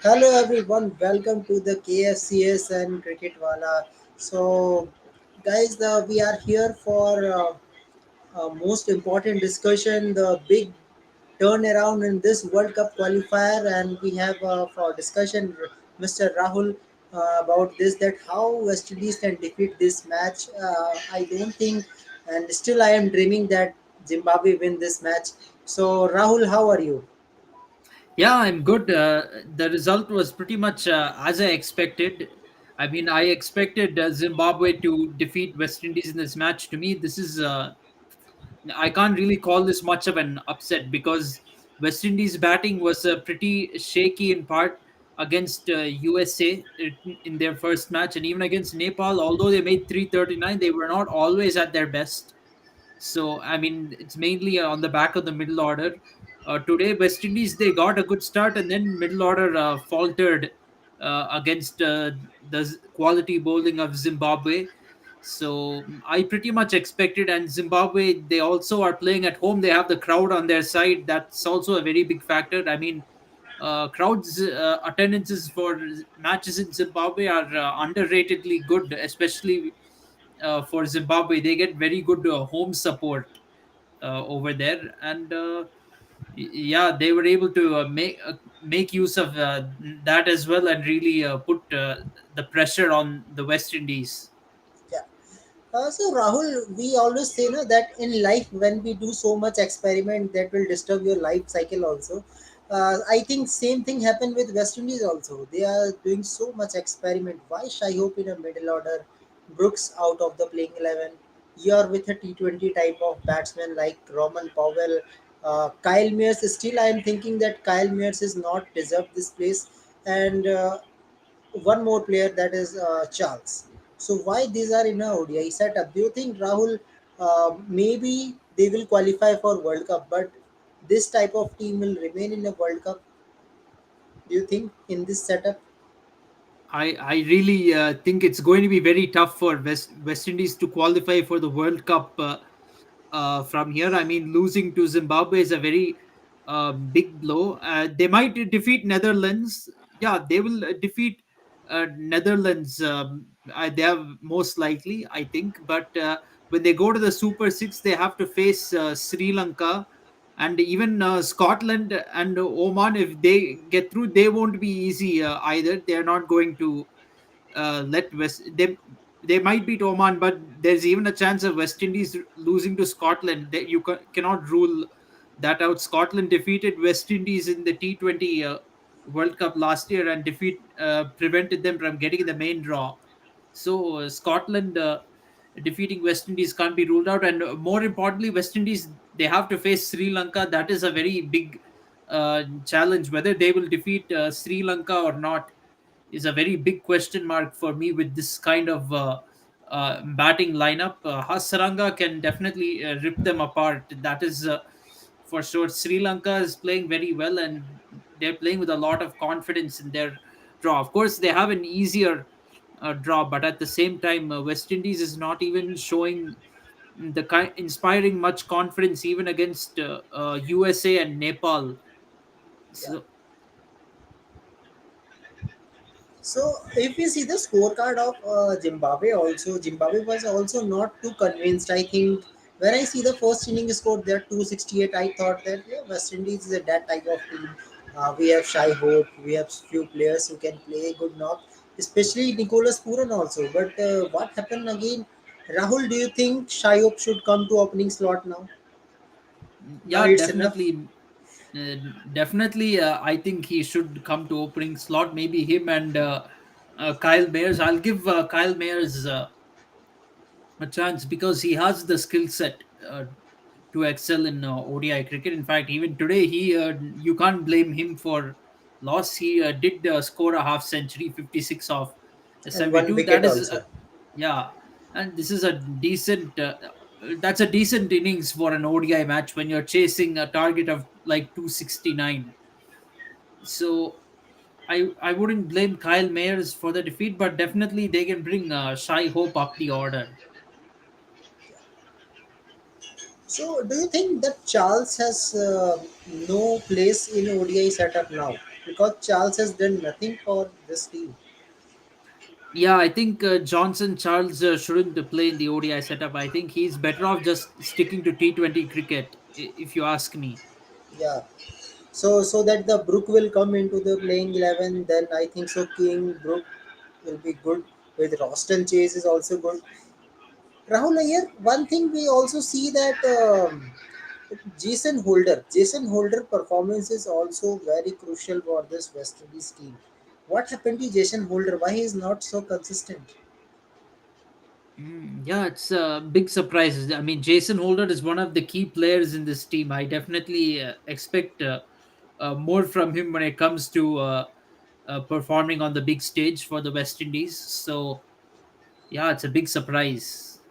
Hello everyone, welcome to the KFCS and Cricket Wala. So, guys, we are here for most important discussion, the big turnaround in this World Cup qualifier, and we have for discussion Mr. Rahul about this that how West Indies can defeat this match. I don't think, and still I am dreaming that Zimbabwe win this match. So, Rahul, how are you? Yeah, I'm good. The result was pretty much as I expected. I mean, I expected Zimbabwe to defeat West Indies in this match. To me, this is I can't really call this much of an upset because West Indies batting was pretty shaky in part against USA in their first match, and even against Nepal. Although they made 339, they were not always at their best. So I mean, it's mainly on the back of the middle order. Today, West Indies they got a good start, and then middle order faltered against the quality bowling of Zimbabwe. So I pretty much expected, and Zimbabwe they also are playing at home. They have the crowd on their side. That's also a very big factor. I mean, crowds attendances for matches in Zimbabwe are underratedly good, especially for Zimbabwe. They get very good home support over there, and yeah, they were able to make use of that as well, and really put the pressure on the West Indies. Yeah. So Rahul, we always say no, that in life when we do so much experiment that will disturb your life cycle also. I think same thing happened with West Indies also. They are doing so much experiment. Why Shai Hope in a middle order, Brooks out of the playing 11. You're with a T20 type of batsman like Roman Powell, Kyle Mears. Still, I am thinking that Kyle Mears is not deserved this place, and one more player that is Charles. So why these are in a ODI setup? Do you think Rahul maybe they will qualify for World Cup, but this type of team will remain in a World Cup? Do you think in this setup? I really think it's going to be very tough for West Indies to qualify for the World Cup from here. I mean, losing to Zimbabwe is a very big blow. They might defeat Netherlands. Yeah, they will defeat Netherlands. They have most likely, I think. But when they go to the Super Six, they have to face Sri Lanka and even Scotland and Oman. If they get through, they won't be easy either. They're not going to let West they might beat Oman, but there's even a chance of West Indies losing to Scotland. You cannot rule that out. Scotland defeated West Indies in the T20 World Cup last year and defeat prevented them from getting in the main draw. So Scotland defeating West Indies can't be ruled out, and more importantly, West Indies they have to face Sri Lanka. That is a very big challenge. Whether they will defeat Sri Lanka or not is a very big question mark for me with this kind of batting lineup. Hasaranga can definitely rip them apart. That is for sure. Sri Lanka is playing very well, and they're playing with a lot of confidence in their draw. Of course, they have an easier draw, but at the same time, West Indies is not even showing the kind inspiring much confidence even against USA and Nepal. Yeah. So So if you see the scorecard of Zimbabwe also, Zimbabwe was also not too convinced. I think when I see the first inning score there 268, I thought that yeah, West Indies is that type of team. We have Shai Hope, we have few players who can play good knock, especially Nicholas Puran also. But what happened again? Rahul, do you think Shai Hope should come to opening slot now? Now yeah, it's enough. uh, definitely. I think he should come to opening slot. Maybe him and Kyle Mayers. I'll give Kyle Mayers a chance because he has the skill set to excel in ODI cricket. In fact, even today, he you can't blame him for loss. He did score a half century, 56 off And one 72. That wicket is, also. yeah, and this is a decent. That's a decent innings for an ODI match when you're chasing a target of like 269. So I wouldn't blame Kyle Mayers for the defeat, but definitely they can bring Shai Hope up the order. So, do you think that Charles has no place in ODI setup now? because Charles has done nothing for this team. Yeah, I think Johnson Charles shouldn't play in the ODI setup. I think he's better off just sticking to T20 cricket, if you ask me. Yeah. So that the Brook will come into the playing 11, then I think so. King Brook will be good. With Roston Chase is also good. Rahul Iyer, one thing we also see that Jason Holder performance is also very crucial for this West Indies team. What happened to Jason Holder? Why he is not so consistent? Yeah, it's a big surprise. I mean, Jason Holder is one of the key players in this team. I definitely expect more from him when it comes to performing on the big stage for the West Indies. So, yeah, it's a big surprise.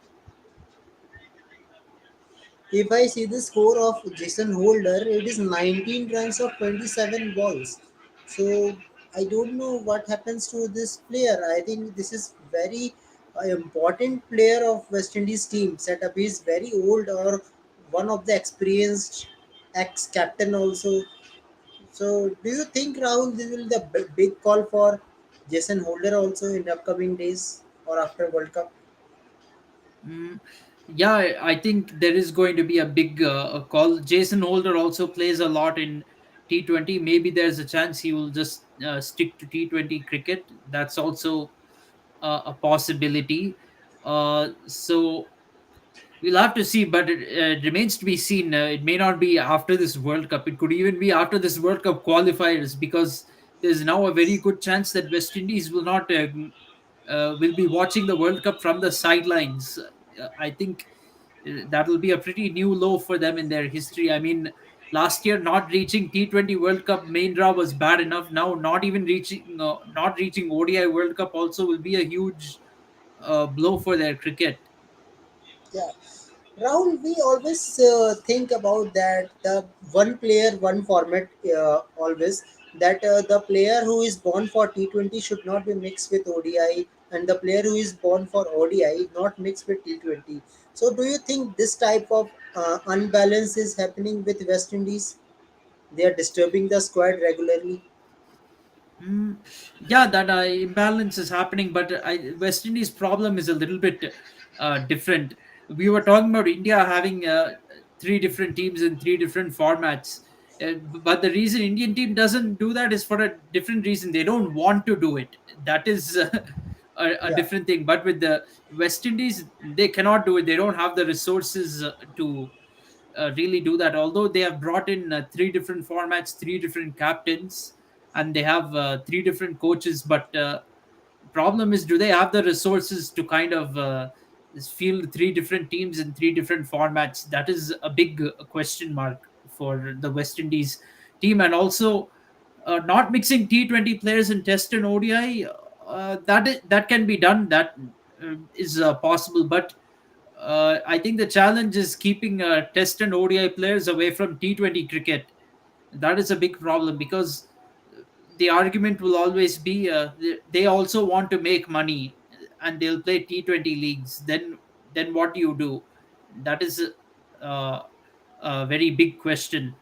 If I see the score of Jason Holder, it is 19 runs of 27 balls. So I don't know what happens to this player. I think this is very important player of West Indies team setup. He is very old or one of the experienced ex-captain also. So do you think Rahul this will the big call for Jason Holder also in the upcoming days or after World Cup? Mm, yeah, I think there is going to be a big a call. Jason Holder also plays a lot in T20. Maybe there's a chance he will just stick to T20 cricket. That's also a possibility. So we'll have to see, but it remains to be seen. It may not be after this World Cup. It could even be after this World Cup qualifiers, because there's now a very good chance that West Indies will be watching the World Cup from the sidelines. I think that will be a pretty new low for them in their history. I mean, last year not reaching T20 World Cup main draw was bad enough. Now not reaching ODI World Cup also will be a huge blow for their cricket. Yeah. Rahul, we always think about that the one player, one format always that the player who is born for T20 should not be mixed with ODI, and the player who is born for ODI not mixed with T20. So, do you think this type of unbalance is happening with West Indies? They are disturbing the squad regularly. Mm, yeah, that imbalance is happening, but West Indies' problem is a little bit different. We were talking about India having three different teams in three different formats, but the reason Indian team doesn't do that is for a different reason. They don't want to do it. That is a Yeah. different thing. But with the West Indies, they cannot do it. They don't have the resources to really do that. Although they have brought in three different formats, three different captains, and they have three different coaches, but problem is, do they have the resources to kind of field three different teams in three different formats? That is a big question mark for the West Indies team. And also, not mixing T20 players in Test and ODI, that can be done. That is possible, but I think the challenge is keeping Test and ODI players away from T20 cricket. That is a big problem, because the argument will always be they also want to make money, and they'll play T20 leagues. Then what do you do? That is uh, a very big question.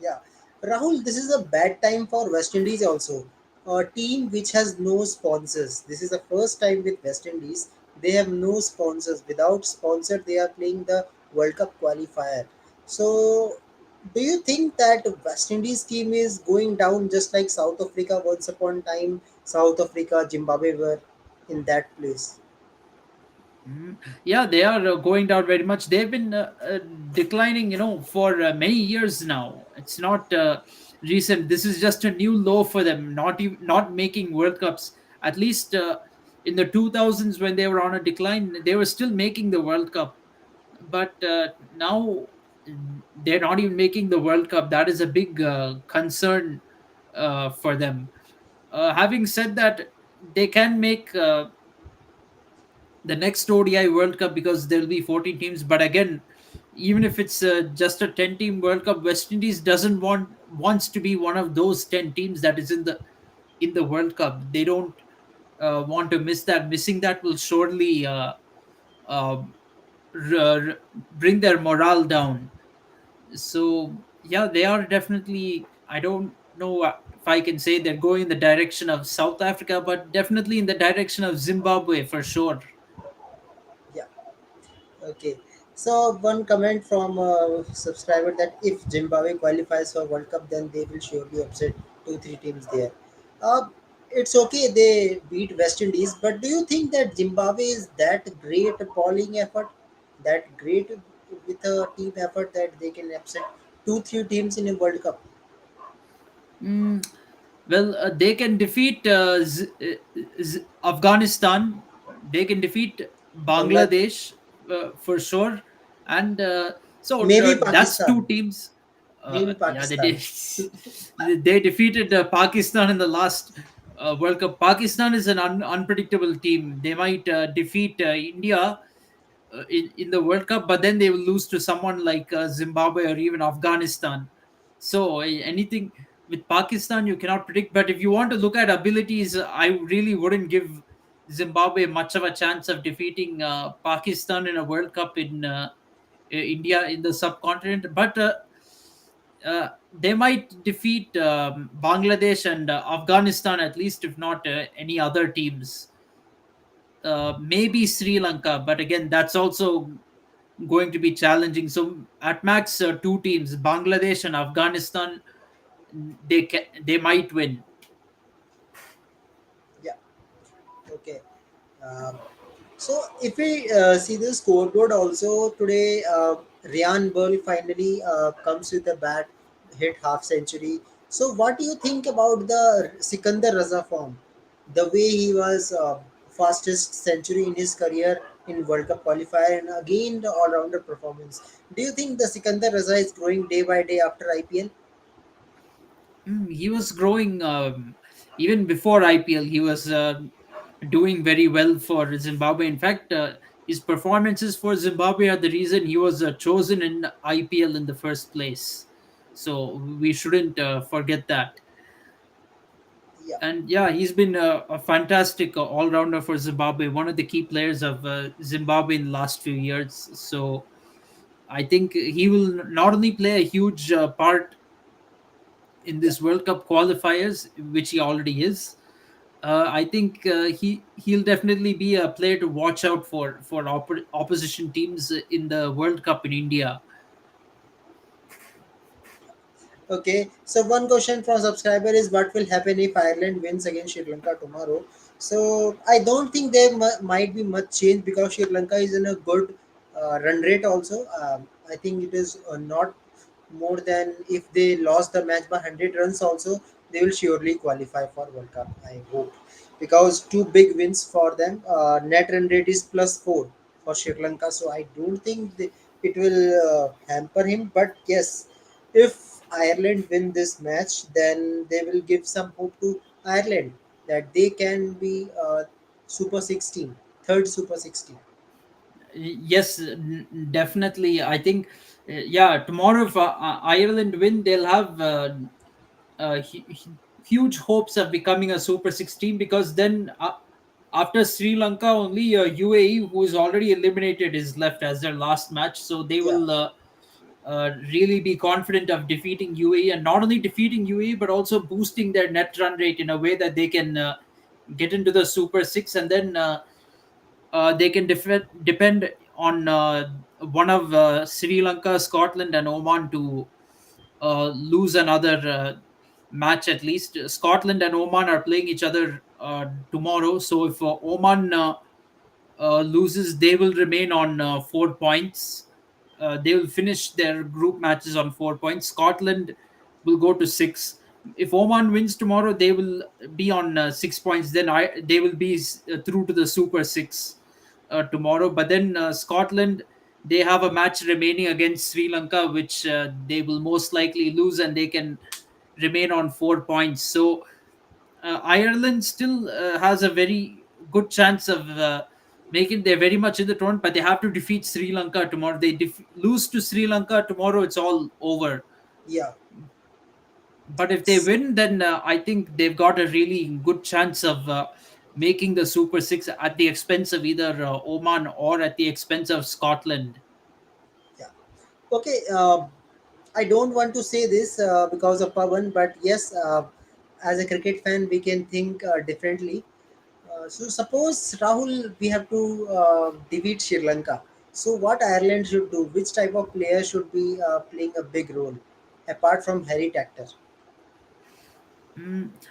Yeah, Rahul, this is a bad time for West Indies also. A team which has no sponsors. This is the first time with West Indies. They have no sponsors. Without sponsor, they are playing the World Cup qualifier. So, do you think that West Indies team is going down just like South Africa once upon a time? South Africa, Zimbabwe were in that place. Mhm. Yeah, they are going down very much. They've been declining, for many years now. It's not recent. This is just a new low for them. Not making World Cups. At least in the 2000s, when they were on a decline, they were still making the World Cup. But now they're not even making the World Cup. That is a big concern for them. Having said that, they can make the next ODI World Cup, because there'll be 14 teams. But again, even if it's just a 10-team World Cup, West Indies doesn't wants to be one of those 10 teams that is in the World Cup. They don't want to miss that. Missing that will surely um, bring their morale down. So yeah, they are definitely. I don't know. I can say they're going in the direction of South Africa, but definitely in the direction of Zimbabwe for sure. Yeah. Okay. So one comment from a subscriber that if Zimbabwe qualifies for World Cup, then they will surely upset two three teams there. Uh, it's okay they beat West Indies, but do you think that Zimbabwe is that great bowling effort, that great with a team effort that they can upset two three teams in a World Cup? Mm, well, they can defeat Afghanistan. They can defeat Bangladesh, Bangladesh for sure, and maybe that's two Pakistan, teams. maybe Yeah, they Pakistan. did. They defeated Pakistan in the last World Cup. Pakistan is an unpredictable team. They might defeat India in the World Cup, but then they will lose to someone like Zimbabwe or even Afghanistan. So anything with Pakistan you cannot predict. But if you want to look at abilities, I really wouldn't give Zimbabwe much of a chance of defeating Pakistan in a World Cup in India in the subcontinent. But they might defeat Bangladesh and Afghanistan at least, if not any other teams. Maybe Sri Lanka, but again, that's also going to be challenging. So at max, two teams, Bangladesh and Afghanistan, they might win. Yeah. Okay. Um, so if we see the scoreboard also today, Ryan Burl finally comes with a bat, hit half century. So what do you think about the Sikandar Raza form? The way he was fastest century in his career in World Cup qualifier and again the all-rounder performance. Do you think the Sikandar Raza is growing day by day after IPL? He was growing even before IPL. He was doing very well for Zimbabwe. In fact, his performances for Zimbabwe are the reason he was chosen in IPL in the first place. So we shouldn't forget that. Yeah. And yeah, he's been a fantastic all-rounder for Zimbabwe, one of the key players of Zimbabwe in the last few years. So I think he will not only play a huge part in Yeah. this World Cup qualifiers, which he already is. I think he'll definitely be a player to watch out for opposition teams in the World Cup in India. Okay, so one question from subscriber is what will happen if Ireland wins against Sri Lanka tomorrow? So I don't think there might be much change because Sri Lanka is in a good run rate also. I think it is not more than if they lost the match by 100 runs also, they will surely qualify for World Cup, I hope. Because two big wins for them. Net run rate is +4 for Sri Lanka, so I don't think it will hamper him. But yes, if Ireland win this match, then they will give some hope to Ireland that they can be Super 16, third Super 16. Yes, definitely. I think, yeah, tomorrow if Ireland win, they'll have huge hopes of becoming a Super 16 because then after Sri Lanka, only UAE, who is already eliminated, is left as their last match. So they Yeah, will really be confident of defeating UAE and not only defeating UAE but also boosting their net run rate in a way that they can get into the Super 6 and then they can depend on one of Sri Lanka, Scotland, and Oman to lose another match at least. Scotland and Oman are playing each other tomorrow. So if Oman loses, they will remain on 4 points. They will finish their group matches on 4 points. Scotland will go to six. If Oman wins tomorrow, they will be on 6 points. Then they will be through to the Super Six tomorrow. But then Scotland, they have a match remaining against Sri Lanka, which they will most likely lose, and they can remain on 4 points. So Ireland still has a very good chance of making. They're very much in the tournament, but they have to defeat Sri Lanka tomorrow. They lose to Sri Lanka tomorrow, it's all over. yeah. But if they win, then I think they've got a really good chance of making the Super Six at the expense of either Oman or at the expense of Scotland. Yeah. Okay. I don't want to say this because of Pawan, but yes, as a cricket fan, we can think differently. So suppose Rahul, we have to defeat Sri Lanka. So what Ireland should do? Which type of player should be playing a big role, apart from Harry Tactor?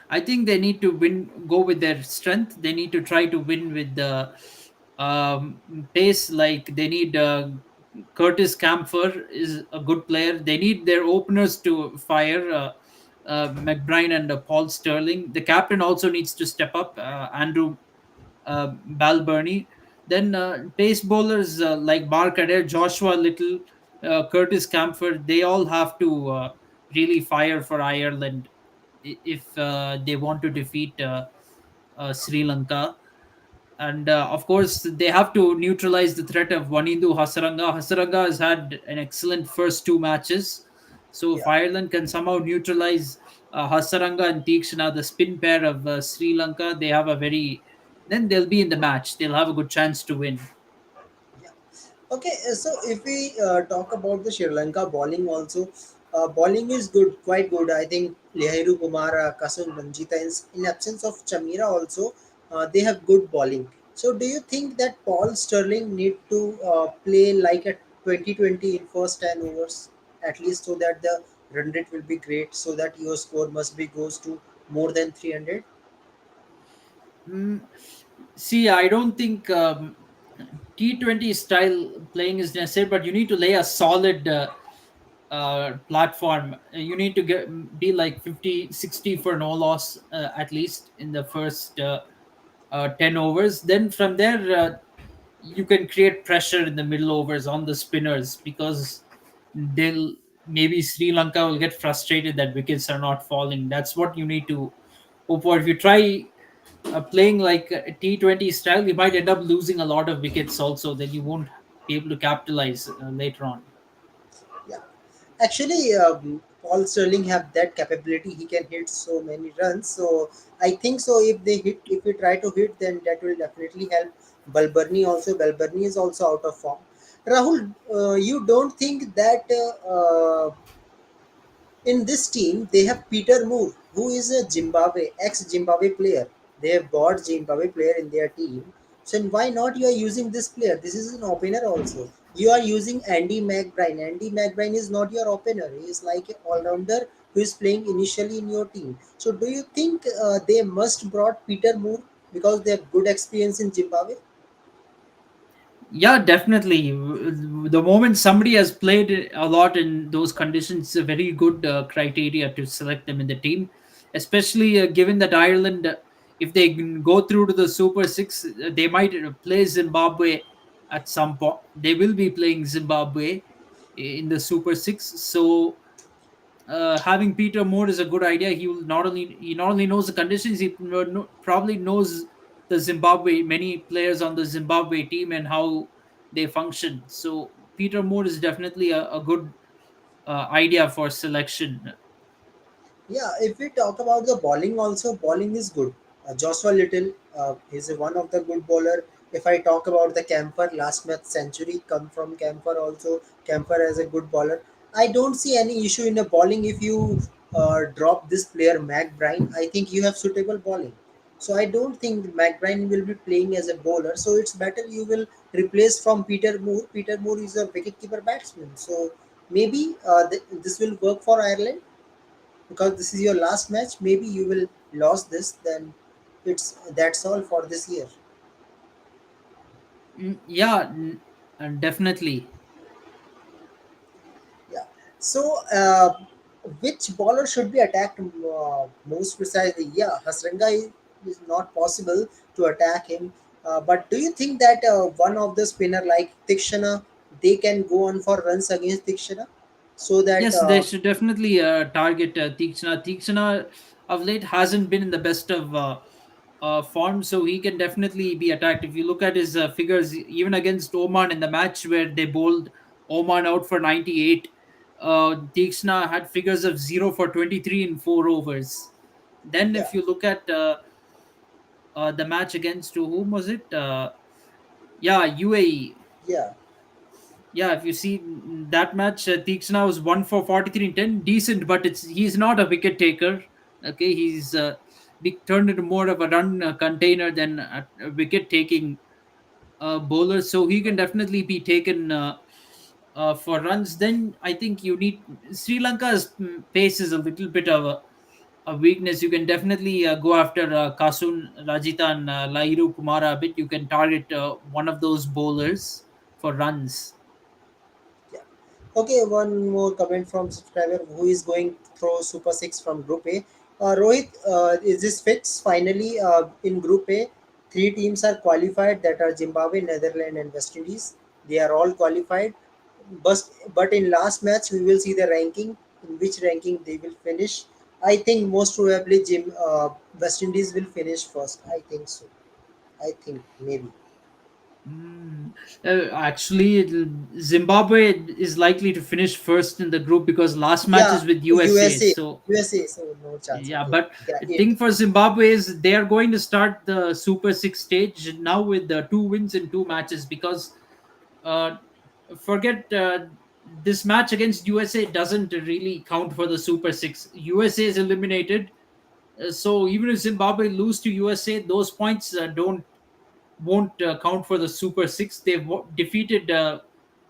I think they need to go with their strength. They need to try to win with the pace. Like they need Curtis Camphor is a good player. They need their openers to fire. McBride and Paul Sterling. The captain also needs to step up. Andrew Balburney. Then pace bowlers like Mark Adair, Joshua Little, Curtis Camphor, they all have to really fire for Ireland if they want to defeat Sri Lanka. And of course, they have to neutralize the threat of Wanindu Hasaranga. Hasaranga has had an excellent first two matches. So if Yeah. Ireland can somehow neutralize Hasaranga and Tikshana, the spin pair of Sri Lanka, they have a very then they'll be in the match. They'll have a good chance to win. Yeah. Okay, so if we talk about the Sri Lanka bowling also, bowling is good, quite good. I think Lehiru Kumar, Kasun Ranjita, in absence of Chamira also, they have good bowling. So do you think that Paul Sterling need to play like a 2020 in first 10 overs at least so that the run rate will be great so that your score must be goes to more than 300? Mm, See, I don't think T20 style playing is necessary, but you need to lay a solid platform. You need to be like 50, 60 for no loss at least in the first 10 overs. Then from there, you can create pressure in the middle overs on the spinners because they'll maybe Sri Lanka will get frustrated that wickets are not falling. That's what you need to hope for. If you try playing like a T20 style, you might end up losing a lot of wickets also. Then you won't be able to capitalize later on. Yeah. Actually, Paul Sterling have that capability. He can hit so many runs. So I think so. If we try to hit, then that will definitely help. Balburney also. Balburney is also out of form. Rahul, you don't think that in this team, they have Peter Moore, who is a ex-Zimbabwe player. They have bought Zimbabwe player in their team. So why not you are using this player? This is an opener also. You are using Andy McBride. Andy McBride is not your opener. He is like an all-rounder who is playing initially in your team. So do you think they must brought Peter Moore because they have good experience in Zimbabwe? Yeah, definitely. The moment somebody has played a lot in those conditions, it's a very good criteria to select them in the team. Especially given that Ireland, if they can go through to the Super Six, they might play Zimbabwe at some point. They will be playing Zimbabwe in the Super Six. So having Peter Moore is a good idea. He not only knows the conditions, he probably knows the Zimbabwe many players on the Zimbabwe team and how they function. So Peter Moore is definitely a good idea for selection. Yeah, if we talk about the bowling also, bowling is good. Joshua Little is one of the good bowler. If I talk about the Camper, last match century come from Camper also. Camper as a good bowler. I don't see any issue in the bowling if you drop this player McBride. I think you have suitable bowling. So I don't think McBride will be playing as a bowler. So it's better you will replace from Peter Moore. Peter Moore is a wicketkeeper batsman. So maybe this will work for Ireland because this is your last match. Maybe you will lose this, then it's that's all for this year. Yeah, definitely. Yeah. So which bowler should be attacked most precisely? Yeah, Hasranga is not possible to attack him, but do you think that one of the spinner like Tikshana, they can go on for runs against Tikshana so that Yes, they should definitely target Tikshana. Tikshana of late hasn't been in the best of form, so he can definitely be attacked. If you look at his figures, even against Oman in the match where they bowled Oman out for 98, Tikshana had figures of 0 for 23 in 4 overs. Then, yeah, if you look at the match against whom was it? Yeah, UAE. yeah. Yeah, if you see that match, Tikshana was 1 for 43 in 10, decent, but he's not a wicket taker. Okay, he's turned into more of a run container than a wicket taking bowler, so he can definitely be taken for runs. Then I think you need Sri Lanka's pace is a little bit of a weakness. You can definitely go after Kasun Rajita and Lairu Kumara a bit. You can target one of those bowlers for runs. Yeah. Okay, one more comment from subscriber who is going through Super 6 from Group A. Rohit, is this fixed? Finally, in Group A, three teams are qualified that are Zimbabwe, Netherlands, and West Indies. They are all qualified. But in last match, we will see the ranking, in which ranking they will finish. I think most probably West Indies will finish first. I think so. I think maybe. Mm. Actually, Zimbabwe is likely to finish first in the group because last match Yeah, is with USA. USA. So USA, so no chance. yeah, Okay. but Yeah, the it. thing for Zimbabwe is they are going to start the Super Six stage now with the two wins in two matches because uh, forget this match against USA doesn't really count for the Super Six. USA is eliminated, so even if Zimbabwe lose to USA, those points don't won't count for the Super Six. They've defeated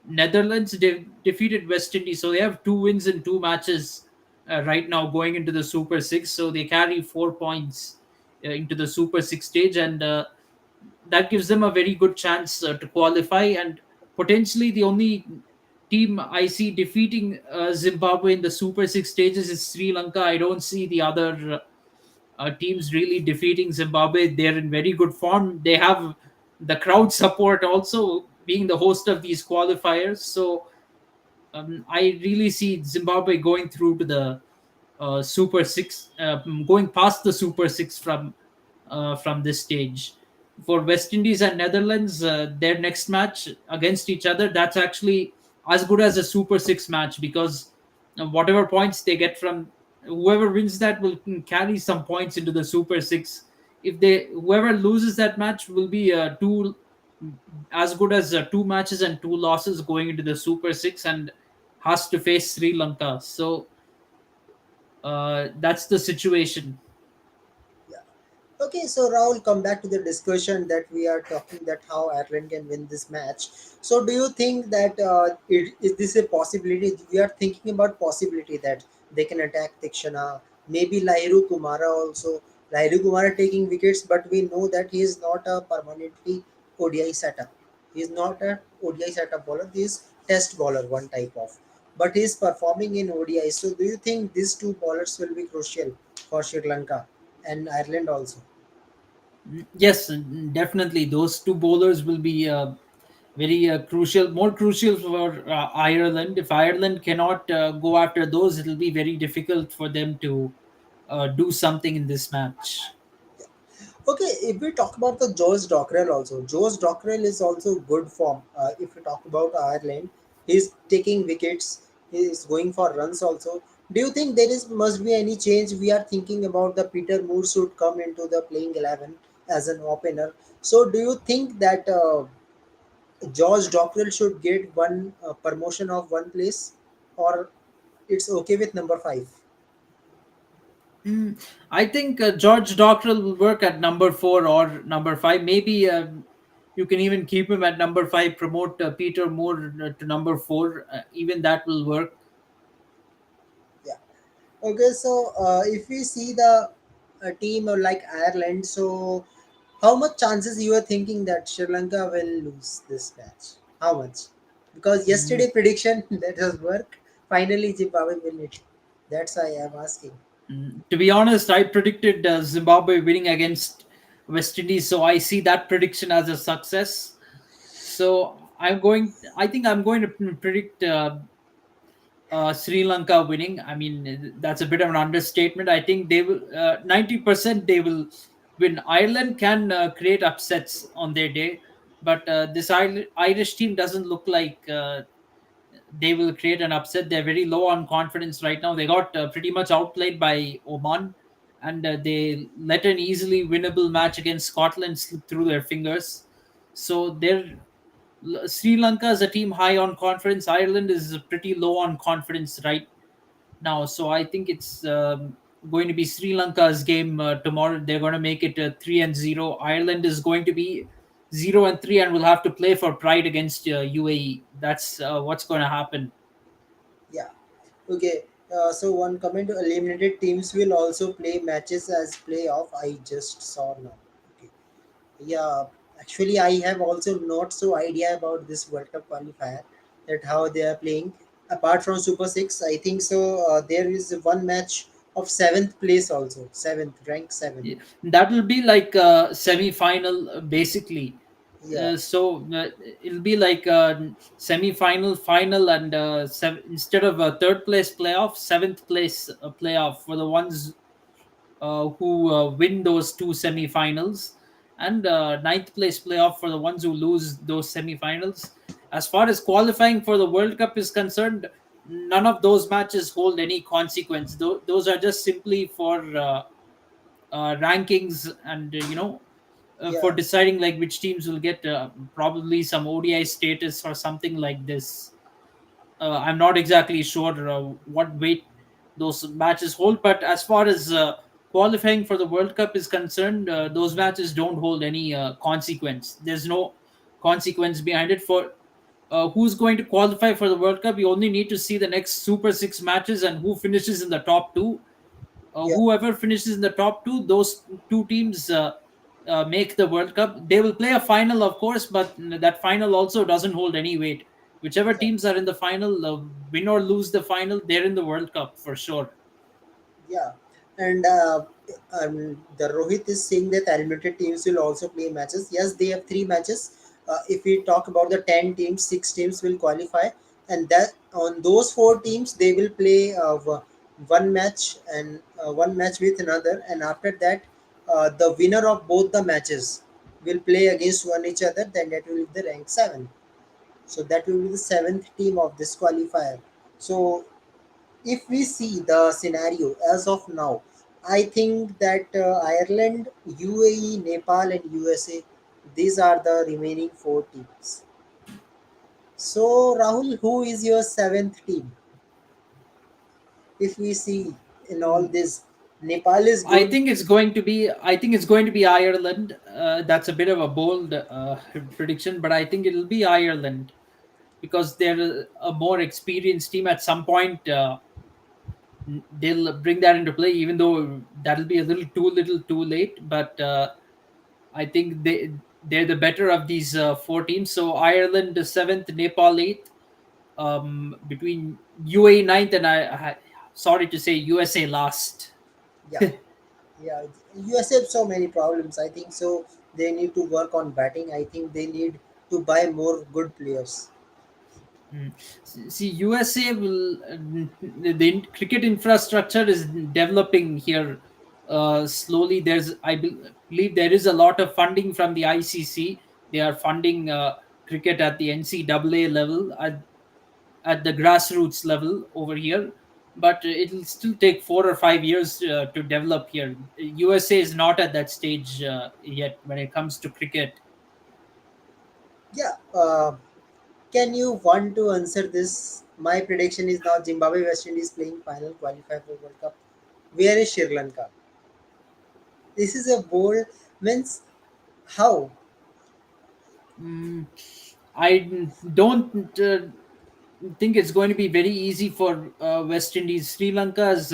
Netherlands, they've defeated West Indies, so they have two wins in two matches right now going into the Super Six. So they carry 4 points into the Super Six stage, and that gives them a very good chance to qualify. And potentially, the only team I see defeating Zimbabwe in the Super Six stages is Sri Lanka. I don't see the other teams really defeating Zimbabwe. They're in very good form. They have the crowd support also being the host of these qualifiers. So I really see Zimbabwe going through to the Super Six, going past the Super Six from this stage. For West Indies and Netherlands, their next match against each other, that's actually as good as a Super Six match because whatever points they get from whoever wins that will carry some points into the Super Six. If they whoever loses that match will be two as good as two matches and two losses going into the Super Six and has to face Sri Lanka. So that's the situation. Yeah. Okay, so Rahul, come back to the discussion that we are talking that how Ireland can win this match. So, do you think that is this a possibility? We are thinking about possibility that they can attack Tikshana, maybe Lairu Kumara also. Lairu Kumara taking wickets, but we know that he is not a permanently ODI setup. He is not a ODI setup bowler. He is test bowler, one type of. But he is performing in ODI. So, do you think these two bowlers will be crucial for Sri Lanka and Ireland also? Yes, definitely. Those two bowlers will be very crucial, more crucial for Ireland. If Ireland cannot go after those, it'll be very difficult for them to do something in this match. Okay, if we talk about the George Dockrell also, George Dockrell is also good form. If we talk about Ireland, he's taking wickets, he is going for runs also. Do you think there is must be any change? We are thinking about the Peter Moore should come into the playing 11 as an opener. So, do you think that George Dockrell should get one promotion of one place, or it's okay with number five? I think George Dockrell will work at number four or number five. Maybe you can even keep him at number five, promote Peter Moore to number four. Even that will work. Yeah. Okay, so if we see the team like Ireland, so how much chances you are thinking that Sri Lanka will lose this match? How much? Because Mm, yesterday prediction that has worked. Finally, Zimbabwe will it. That's why I am asking. To be honest, I predicted Zimbabwe winning against West Indies, so I see that prediction as a success. So I'm going. I think I'm going to predict Sri Lanka winning. I mean, that's a bit of an understatement. I think they will 90% they will win. Ireland can create upsets on their day, but this Irish team doesn't look like they will create an upset. They're very low on confidence right now. They got pretty much outplayed by Oman, and they let an easily winnable match against Scotland slip through their fingers. So they're Sri Lanka is a team high on confidence. Ireland is pretty low on confidence right now. So I think it's going to be Sri Lanka's game tomorrow. They're going to make it 3-0. Ireland is going to be 0-3 and will have to play for pride against UAE. That's what's going to happen. Yeah. Okay. So one comment: eliminated teams will also play matches as playoff. I just saw now. Okay. Yeah. Actually, I have also not so idea about this World Cup qualifier, that how they are playing. Apart from Super Six, I think so. There is one match of seventh place also. Seventh, rank seven. Yeah, that will be like a semi-final, basically. Yeah. So it'll be like a semi-final, final, and instead of a third place playoff, seventh place playoff for the ones who win those two semi-finals, and ninth place playoff for the ones who lose those semi-finals. As far as qualifying for the World Cup is concerned, none of those matches hold any consequence. Those are just simply for rankings, and for Yeah. deciding like which teams will get probably some ODI status or something like this. I'm not exactly sure what weight those matches hold, but as far as qualifying for the World Cup is concerned, those matches don't hold any consequence. There's no consequence behind it. For who's going to qualify for the World Cup, you only need to see the next Super Six matches and who finishes in the top two. Yeah. Whoever finishes in the top two, those two teams make the World Cup. They will play a final, of course, but that final also doesn't hold any weight. Whichever Yeah. teams are in the final, win or lose the final, they're in the World Cup for sure. Yeah, and the Rohit is saying that eliminated teams will also play matches. Yes, they have three matches. If we talk about the 10 teams, 6 teams will qualify, and that on those 4 teams they will play one match, and one match with another, and after that, the winner of both the matches will play against one each other. Then that will be the rank seven. So that will be the seventh team of this qualifier. So if we see the scenario as of now, I think that Ireland, UAE, Nepal, and USA, these are the remaining 4 teams. So, Rahul, who is your seventh team? If we see in all this, Nepal is I good. think it's going to be. I think it's going to be Ireland. That's a bit of a bold prediction, but I think it'll be Ireland because they're a more experienced team. At some point, they'll bring that into play, even though that'll be a little too late. But I think they're the better of these four teams. So Ireland the seventh, Nepal eighth, between UAE ninth, and sorry to say USA last. Yeah, yeah. USA have so many problems. I think so. They need to work on batting. I think they need to buy more good players. Mm. See, USA will the cricket infrastructure is developing here slowly. Believe there is a lot of funding from the ICC. They are funding cricket at the NCAA level, at the grassroots level over here. But it'll still take 4 or 5 years to develop here. USA is not at that stage yet when it comes to cricket. Yeah. Can you want to answer this? My prediction is now Zimbabwe West Indies playing final qualifier for World Cup. Where is Sri Lanka? This is a bold means how? Mm, I don't think it's going to be very easy for West Indies. Sri Lanka is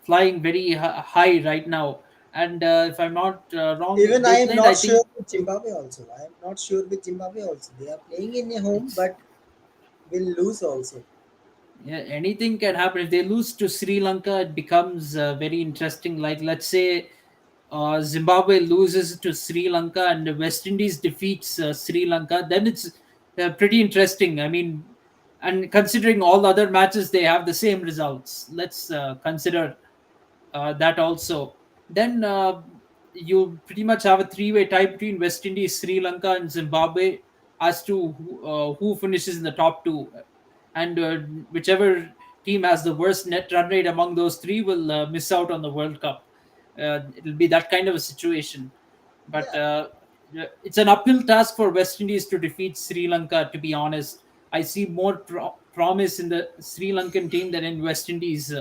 flying very high right now, and if I'm not wrong, Even I they am played. I not sure think with Zimbabwe also. I am not sure with Zimbabwe also. They are playing in a home it's but will lose also. yeah, anything can happen. If they lose to Sri Lanka, it becomes very interesting. Like let's say Zimbabwe loses to Sri Lanka and the West Indies defeats Sri Lanka, then it's pretty interesting. I mean, and considering all other matches, they have the same results. Let's consider that also. Then you pretty much have a three-way tie between West Indies, Sri Lanka, and Zimbabwe as to who finishes in the top two, and whichever team has the worst net run rate among those three will miss out on the World Cup. It'll be that kind of a situation, but Yeah, it's an uphill task for West Indies to defeat Sri Lanka. To be honest, I see more promise in the Sri Lankan team than in West Indies.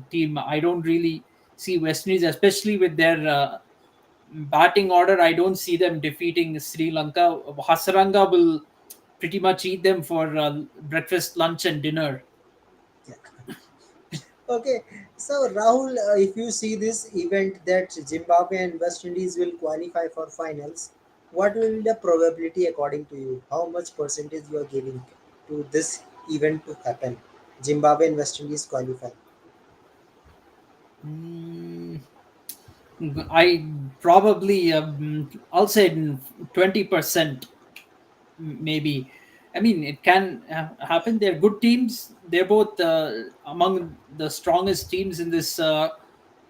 team. I don't really see West Indies, especially with their batting order. I don't see them defeating Sri Lanka. Hasaranga will pretty much eat them for breakfast, lunch, and dinner. Yeah. Okay, so Rahul, if you see this event that Zimbabwe and West Indies will qualify for finals, what will be the probability according to you? How much percentage you are giving to this event to happen? Zimbabwe and West Indies qualify. Mm, I probably I'll say 20% maybe. I mean, it can happen. They're good teams. They're both among the strongest teams in this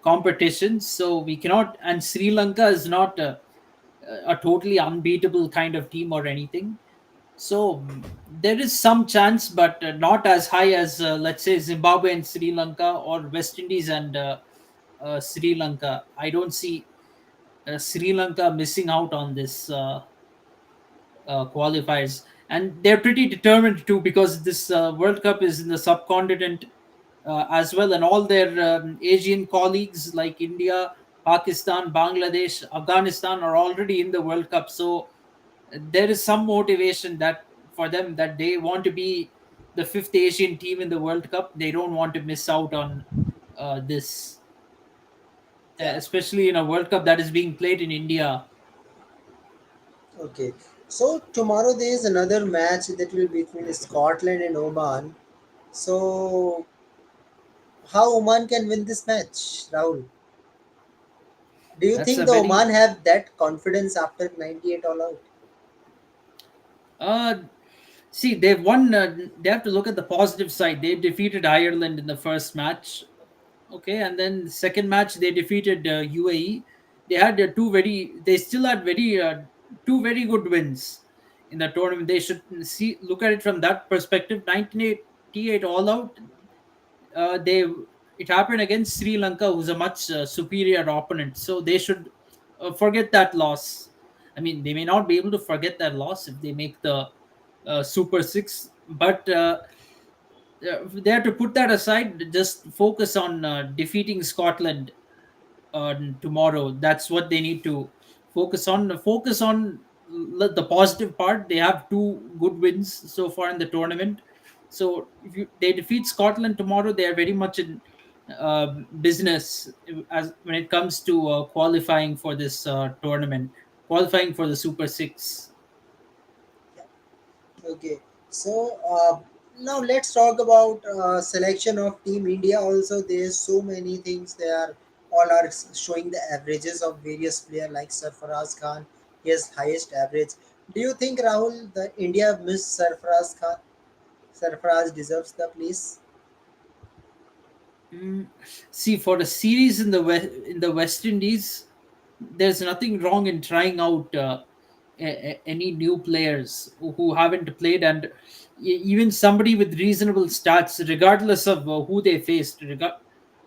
competition. So we cannot. And Sri Lanka is not a totally unbeatable kind of team or anything. So there is some chance, but not as high as let's say Zimbabwe and Sri Lanka, or West Indies and Sri Lanka. I don't see Sri Lanka missing out on this qualifiers, and they're pretty determined too, because this World Cup is in the subcontinent as well, and all their Asian colleagues like India, Pakistan, Bangladesh, Afghanistan are already in the World Cup. So there is some motivation that for them, that they want to be the fifth Asian team in the World Cup. They don't want to miss out on this, Yeah. especially in a World Cup that is being played in India. Okay. So tomorrow there is another match that will be between Scotland and Oman. So how Oman can win this match, Rahul? Do you That's think a the Oman very have that confidence after 98 all out? uh, see, they've won. They have to look at the positive side. They defeated Ireland in the first match. Okay, and then the second match they defeated UAE. They had two very. They still had very two very good wins in the tournament. They should see look at it from that perspective. 1988 all out. They It happened against Sri Lanka, who's a much superior opponent. So they should forget that loss. I mean, they may not be able to forget that loss if they make the Super Six, but they have to put that aside. Just focus on defeating Scotland tomorrow. That's what they need to focus on. Focus on the positive part. They have two good wins so far in the tournament. So if they defeat Scotland tomorrow, they are very much in business as when it comes to qualifying for this tournament, qualifying for the Super Six. Okay, so now let's talk about selection of Team India. Also, there's so many things. They are all are showing the averages of various players like Sarfaraz Khan. He has highest average. Do you think Rahul the India missed Sarfaraz Khan? Sarfaraz deserves the place. Mm, See, for a series in the West Indies, there's nothing wrong in trying out any new players who haven't played, and even somebody with reasonable stats, regardless of who they faced.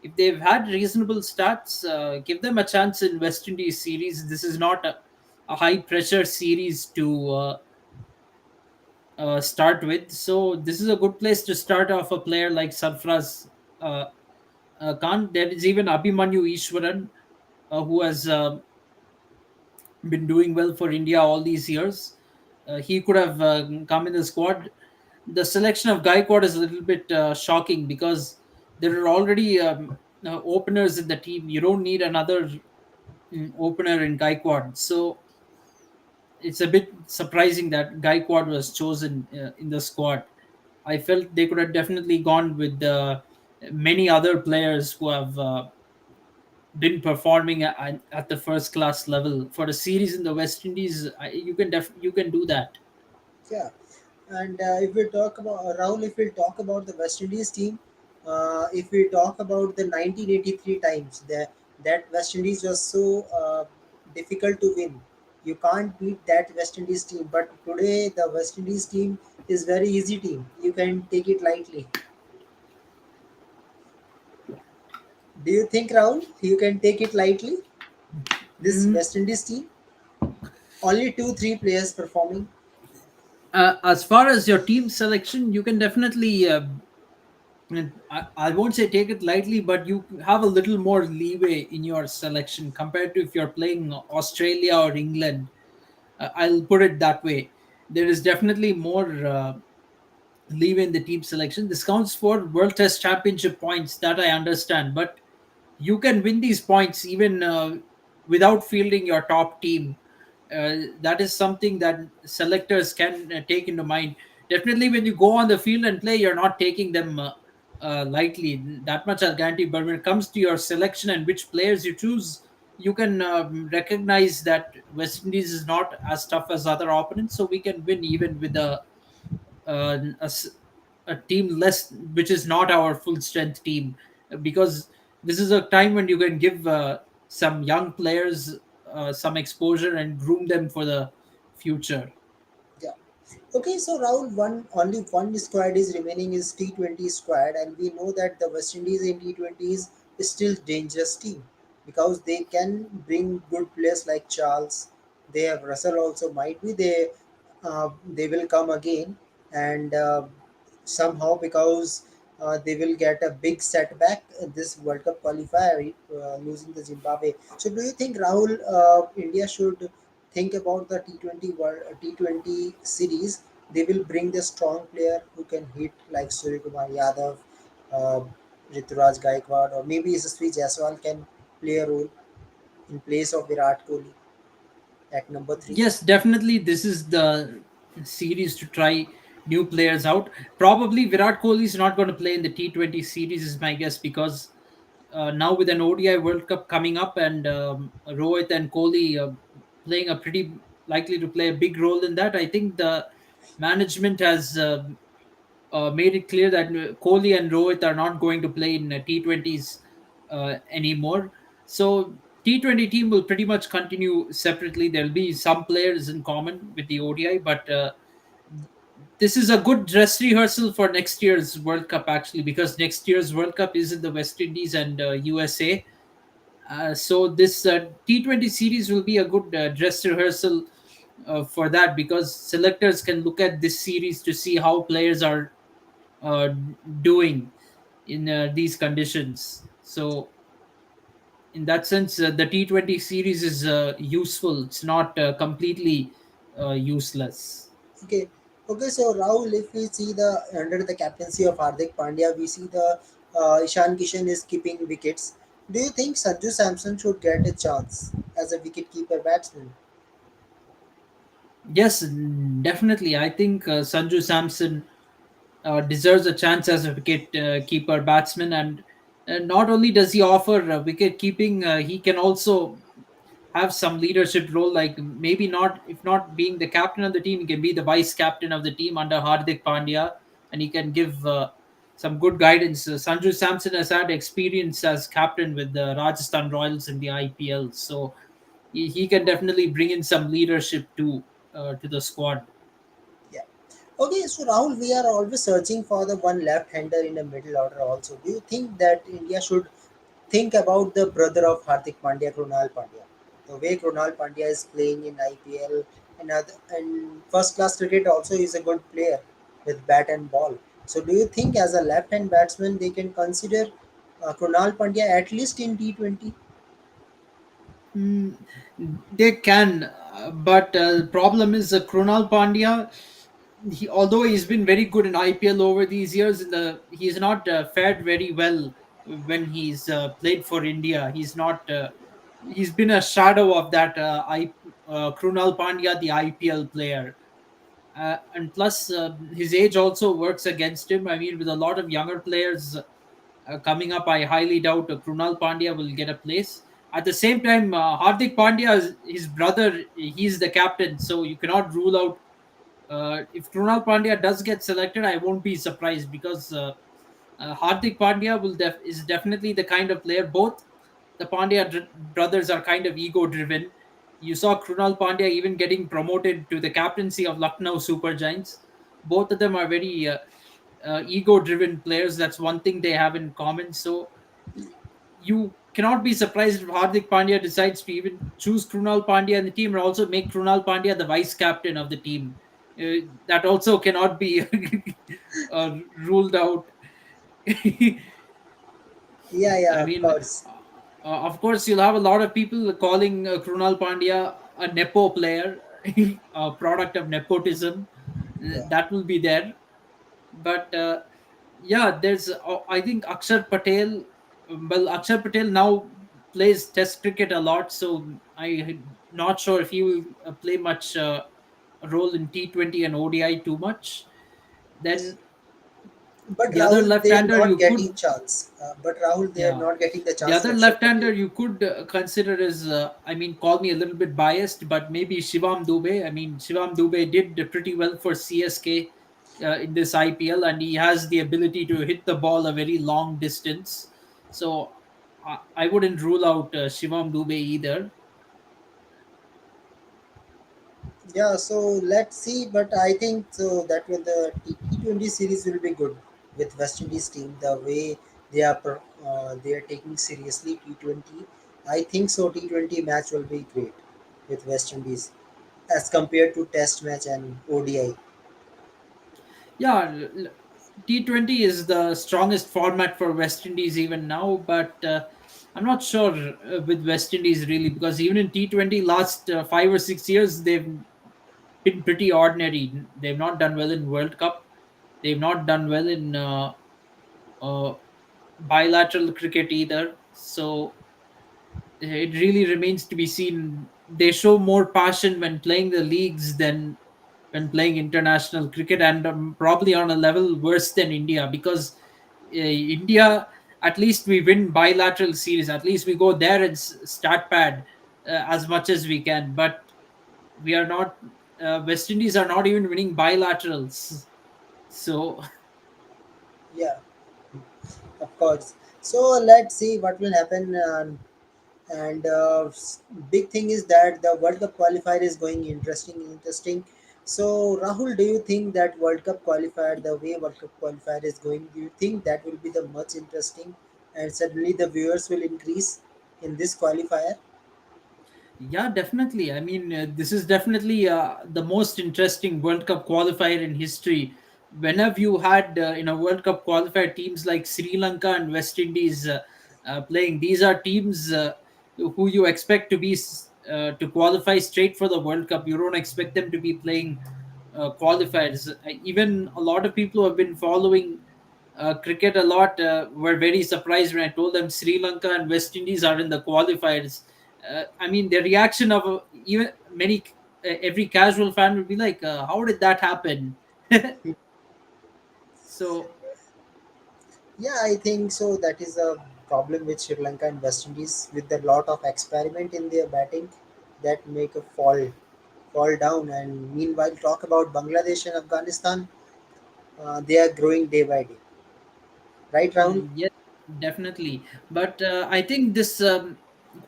If they've had reasonable stats, give them a chance in West Indies series. This is not a high pressure series to start with, so this is a good place to start off a player like Sarfraz uh, Khan. There is even Abhimanyu Ishwaran, who has been doing well for India all these years. He could have come in the squad. The selection of Gaikwad is a little bit shocking, because there are already openers in the team. You don't need another opener in Gaikwad. So it's a bit surprising that Gaikwad was chosen in the squad. I felt they could have definitely gone with many other players who have been performing at the first class level for a series in the West Indies. You can do that. Yeah, and if we talk about Rahul, if we talk about the West Indies team, if we talk about the 1983 times, that West Indies was so difficult to win. You can't beat that West Indies team. But today, the West Indies team is very easy team. You can take it lightly. Do you think, Rahul, you can take it lightly? This Mm, West Indies team, only two, three players performing. as far as your team selection, you can definitely And I won't say take it lightly, but you have a little more leeway in your selection compared to if you're playing Australia or England. I'll put it that way. There is definitely more leeway in the team selection. This counts for World Test Championship points, that I understand, but you can win these points even without fielding your top team. That is something that selectors can take into mind. Definitely, when you go on the field and play, you're not taking them lightly. That much I'll guarantee. But when it comes to your selection and which players you choose, you can recognize that West Indies is not as tough as other opponents, so we can win even with a team less, which is not our full strength team, because this is a time when you can give some young players some exposure and groom them for the future. Yeah. Okay, so Rahul, only one squad is remaining is T20 squad, and we know that the West Indies in T20s is still dangerous team because they can bring good players like Charles. They have Russell also. Might be they will come again, and somehow because they will get a big setback in this World Cup qualifier, losing the Zimbabwe. So, do you think Rahul, India should think about the T20 series? They will bring the strong player who can hit like Surya Kumar Yadav, uh, Rituraj Gaikwad, or maybe Yashasvi Jaiswal can play a role in place of Virat Kohli at number three. Yes, definitely. This is the series to try new players out. Probably Virat Kohli is not going to play in the T20 series, is my guess, because now with an ODI World Cup coming up and Rohit and Kohli playing a pretty likely to play a big role in that, I think the management has made it clear that Kohli and Rohit are not going to play in T20s anymore. So T20 team will pretty much continue separately. There'll be some players in common with the ODI, but this is a good dress rehearsal for next year's World Cup, actually, because next year's World Cup is in the West Indies and USA. So this T20 series will be a good dress rehearsal for that, because selectors can look at this series to see how players are uh, doing in these conditions. So in that sense, the T20 series is useful. It's not completely useless. Okay. Okay, so Rahul, if we see the under the captaincy of Hardik Pandya, we see the Ishan Kishan is keeping wickets. Do you think Sanju Samson should get a chance as a wicket keeper batsman? Yes, definitely. I think Sanju Samson deserves a chance as a wicket keeper batsman, and not only does he offer wicket keeping, he can also have some leadership role, like maybe not, if not being the captain of the team, he can be the vice captain of the team under Hardik Pandya, and he can give some good guidance. Sanju Samson has had experience as captain with the Rajasthan Royals in the IPL, so he can definitely bring in some leadership to the squad. Yeah. Okay, so Rahul, we are always searching for the one left-hander in the middle order. Also, do you think that India should think about the brother of Hardik Pandya, Krunal Pandya? The way Krunal Pandya is playing in IPL and first-class cricket, also is a good player with bat and ball. So, do you think as a left-hand batsman they can consider Krunal Pandya at least in T20? Mm, they can, but the problem is Krunal Pandya. Although he's been very good in IPL over these years, he's not fared very well when he's played for India. He's not. He's been a shadow of that Krunal Pandya, the IPL player. And plus, his age also works against him. I mean, with a lot of younger players coming up, I highly doubt Krunal Pandya will get a place. At the same time, Hardik Pandya, his brother, he's the captain, so you cannot rule out. If Krunal Pandya does get selected, I won't be surprised, because Hardik Pandya is definitely the kind of player. Both the brothers are kind of ego driven. You saw Krunal Pandya even getting promoted to the captaincy of Lucknow Super Giants. Both of them are very ego driven players. That's one thing they have in common. So you cannot be surprised if Hardik Pandya decides to even choose Krunal Pandya in the team, and also make Krunal Pandya the vice captain of the team. That also cannot be ruled out. Yeah, I yeah, of mean, course. of course, you'll have a lot of people calling Krunal Pandya a nepo player, a product of nepotism. Yeah. That will be there. But yeah, there's I think Akshar Patel. Well, Akshar Patel now plays Test cricket a lot, so I'm not sure if he will play much role in T20 and ODI too much. Then But the other Rahul, they are left-hander not you getting could, chance. But Rahul, they are yeah, not getting the the chance. other Akshat Patel. left-hander you could consider is, I mean, call me a little bit biased, but maybe Shivam Dube. I mean, Shivam Dube did pretty well for CSK in this IPL, and he has the ability to hit the ball a very long distance. So I wouldn't rule out Shivam Dube either. Yeah, so let's see. But I think so that when the T20 series will be good with West Indies team, the way they are taking seriously T20. I think so. T20 match will be great with West Indies as compared to Test match and ODI. Yeah, T20 is the strongest format for West Indies even now, but I'm not sure with West Indies really, because even in T20 last 5 or 6 years they've been pretty ordinary. They've not done well in World Cup. They've not done well in uh, bilateral cricket either. So it really remains to be seen. They show more passion when playing the leagues than when playing international cricket, and probably on a level worse than India, because India, at least we win bilateral series. At least we go there and stat pad as much as we can. But we are not. West Indies are not even winning bilaterals. So Yeah, of course. So let's see what will happen. And big thing is that the World Cup qualifier is going interesting. So Rahul, do you think that World Cup qualifier, the way World Cup qualifier is going, do you think that will be the much interesting, and suddenly the viewers will increase in this qualifier? yeah, definitely. I mean, this is definitely the most interesting World Cup qualifier in history. Whenever you had in a World Cup qualifier teams like Sri Lanka and West Indies playing, these are teams who you expect to be to qualify straight for the World Cup. You don't expect them to be playing qualifiers. Even a lot of people who have been following cricket a lot were very surprised when I told them Sri Lanka and West Indies are in the qualifiers. I mean, the reaction of even many every casual fan would be like, "How did that happen?" So Yeah, I think so. That is a problem with Sri Lanka and West Indies with a lot of experiment in their batting that make a fall down. And meanwhile, talk about Bangladesh and Afghanistan. They are growing day by day, right, Rahul? yes, definitely. But I think this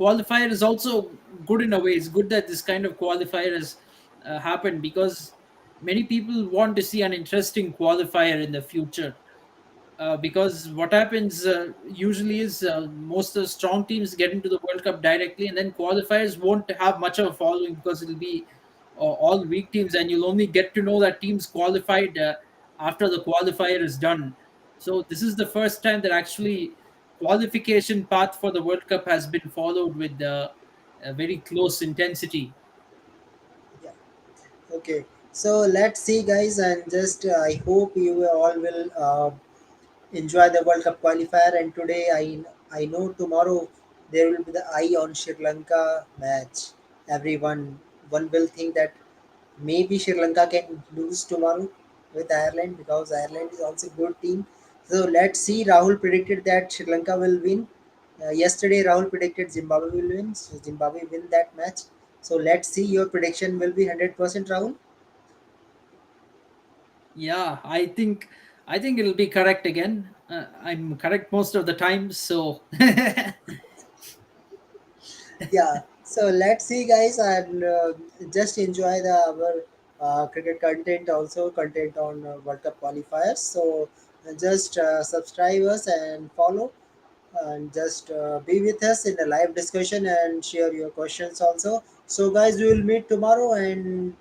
qualifier is also good in a way. It's good that this kind of qualifier has happened, because many people want to see an interesting qualifier in the future. Because what happens usually is most of the strong teams get into the World Cup directly, and then qualifiers won't have much of a following because it'll be all weak teams, and you'll only get to know that teams qualified after the qualifier is done. So this is the first time that actually qualification path for the World Cup has been followed with a very close intensity. Yeah. Okay. So let's see, guys, and just I hope you all will enjoy the World Cup qualifier. And today, I know tomorrow there will be the eye on Sri Lanka match. Everyone will think that maybe Sri Lanka can lose tomorrow with Ireland because Ireland is also a good team. So let's see. Rahul predicted that Sri Lanka will win. Yesterday, Rahul predicted Zimbabwe will win. So Zimbabwe win that match. So let's see. Your prediction will be 100%, Rahul. Yeah, I think it'll be correct again. I'm correct most of the time, so Yeah. So let's see, guys, and just enjoy the our cricket content, also content on World Cup qualifiers. So just subscribe us and follow, and just be with us in a live discussion and share your questions also. So, guys, we will meet tomorrow and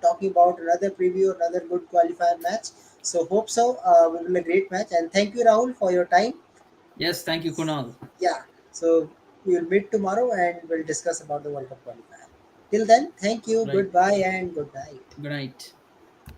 talking about another preview, another good qualifier match. So hope so. Will be a great match. And thank you, Rahul, for your time. Yes, thank you, Kunal. Yeah. So we'll meet tomorrow and we'll discuss about the World Cup qualifier. Till then, thank you. Right. Goodbye and good night. Good night.